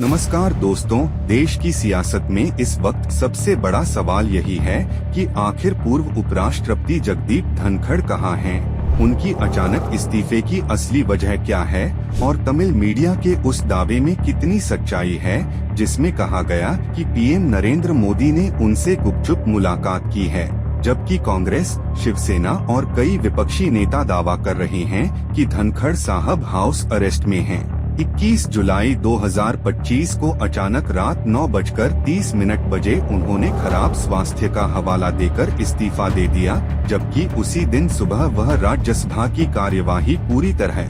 नमस्कार दोस्तों, देश की सियासत में इस वक्त सबसे बड़ा सवाल यही है कि आखिर पूर्व उपराष्ट्रपति जगदीप धनखड़ कहाँ हैं? उनकी अचानक इस्तीफे की असली वजह क्या है और तमिल मीडिया के उस दावे में कितनी सच्चाई है जिसमें कहा गया कि पीएम नरेंद्र मोदी ने उनसे गुपचुप मुलाकात की है, जबकि कांग्रेस, शिवसेना और कई विपक्षी नेता दावा कर रहे हैं कि धनखड़ साहब हाउस अरेस्ट में हैं। 21 जुलाई 2025 को अचानक रात 9:30 बजे उन्होंने खराब स्वास्थ्य का हवाला देकर इस्तीफा दे दिया, जबकि उसी दिन सुबह वह राज्यसभा की कार्यवाही पूरी तरह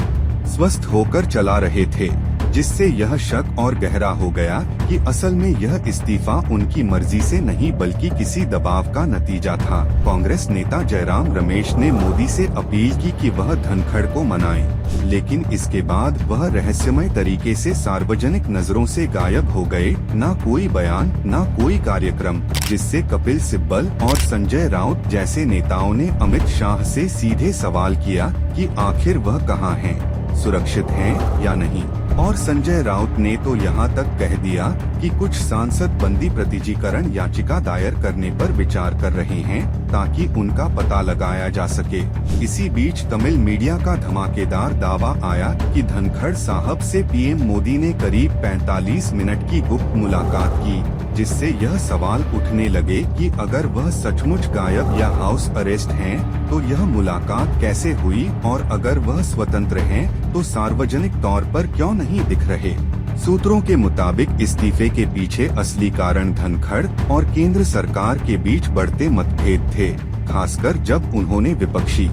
स्वस्थ होकर चला रहे थे, जिससे यह शक और गहरा हो गया कि असल में यह इस्तीफा उनकी मर्जी से नहीं बल्कि किसी दबाव का नतीजा था। कांग्रेस नेता जयराम रमेश ने मोदी से अपील की कि वह धनखड़ को मनाएं, लेकिन इसके बाद वह रहस्यमय तरीके से सार्वजनिक नजरों से गायब हो गए। न कोई बयान, न कोई कार्यक्रम, जिससे कपिल सिब्बल और संजय राउत जैसे नेताओं ने अमित शाह से सीधे सवाल किया कि आखिर वह कहाँ हैं, सुरक्षित हैं या नहीं। और संजय राउत ने तो यहां तक कह दिया कि कुछ सांसद बंदी प्रतिजीकरण याचिका दायर करने पर विचार कर रहे हैं ताकि उनका पता लगाया जा सके। इसी बीच तमिल मीडिया का धमाकेदार दावा आया कि धनखड़ साहब से पीएम मोदी ने करीब 45 मिनट की गुप्त मुलाकात की, जिससे यह सवाल उठने लगे कि अगर वह सचमुच गायब या हाउस अरेस्ट हैं, तो यह मुलाकात कैसे हुई, और अगर वह स्वतंत्र हैं, तो सार्वजनिक तौर पर क्यों नहीं दिख रहे। सूत्रों के मुताबिक इस्तीफे के पीछे असली कारण धनखड़ और केंद्र सरकार के बीच बढ़ते मतभेद थे, खासकर जब उन्होंने विपक्षी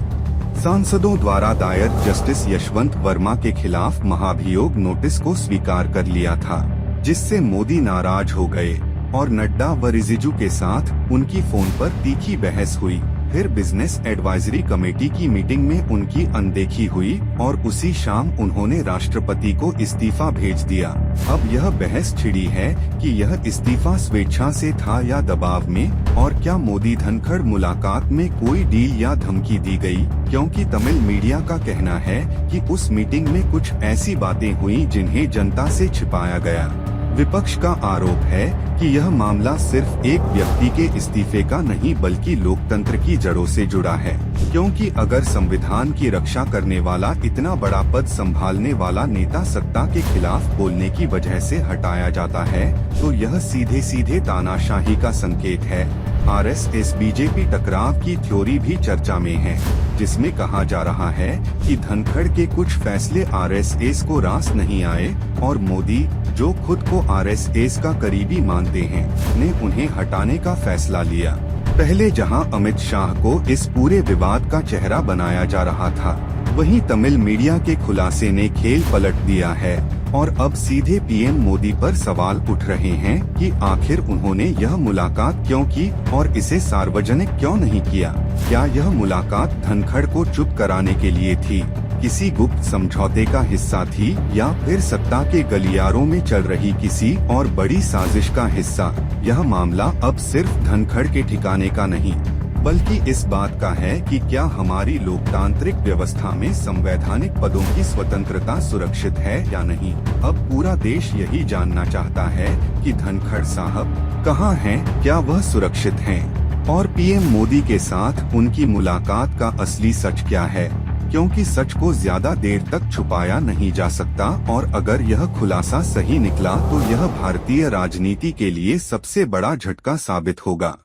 सांसदों द्वारा दायर जस्टिस यशवंत वर्मा के खिलाफ महाभियोग नोटिस को स्वीकार कर लिया था, जिससे मोदी नाराज हो गए और नड्डा व रिजिजू के साथ उनकी फोन पर तीखी बहस हुई। फिर बिजनेस एडवाइजरी कमेटी की मीटिंग में उनकी अनदेखी हुई और उसी शाम उन्होंने राष्ट्रपति को इस्तीफा भेज दिया। अब यह बहस छिड़ी है कि यह इस्तीफा स्वेच्छा से था या दबाव में, और क्या मोदी धनखड़ मुलाकात में कोई डील या धमकी दी गई, क्योंकि तमिल मीडिया का कहना है कि उस मीटिंग में कुछ ऐसी बातें हुई जिन्हें जनता से छिपाया गया। विपक्ष का आरोप है कि यह मामला सिर्फ एक व्यक्ति के इस्तीफे का नहीं बल्कि लोकतंत्र की जड़ों से जुड़ा है, क्योंकि अगर संविधान की रक्षा करने वाला इतना बड़ा पद संभालने वाला नेता सत्ता के खिलाफ बोलने की वजह से हटाया जाता है, तो यह सीधे सीधे तानाशाही का संकेत है। आरएसएस बीजेपी टकराव की थ्योरी भी चर्चा में है, जिसमें कहा जा रहा है कि धनखड़ के कुछ फैसले आरएसएस को रास नहीं आए और मोदी, जो खुद को आरएसएस का करीबी मानते हैं, ने उन्हें हटाने का फैसला लिया। पहले जहां अमित शाह को इस पूरे विवाद का चेहरा बनाया जा रहा था, वहीं तमिल मीडिया के खुलासे ने खेल पलट दिया है और अब सीधे पीएम मोदी पर सवाल उठ रहे हैं कि आखिर उन्होंने यह मुलाकात क्यों की और इसे सार्वजनिक क्यों नहीं किया। क्या यह मुलाकात धनखड़ को चुप कराने के लिए थी, किसी गुप्त समझौते का हिस्सा थी, या फिर सत्ता के गलियारों में चल रही किसी और बड़ी साजिश का हिस्सा। यह मामला अब सिर्फ धनखड़ के ठिकाने का नहीं बल्कि इस बात का है कि क्या हमारी लोकतांत्रिक व्यवस्था में संवैधानिक पदों की स्वतंत्रता सुरक्षित है या नहीं। अब पूरा देश यही जानना चाहता है कि धनखड़ साहब कहाँ हैं, क्या वह सुरक्षित हैं, और पीएम मोदी के साथ उनकी मुलाकात का असली सच क्या है, क्योंकि सच को ज्यादा देर तक छुपाया नहीं जा सकता, और अगर यह खुलासा सही निकला तो यह भारतीय राजनीति के लिए सबसे बड़ा झटका साबित होगा।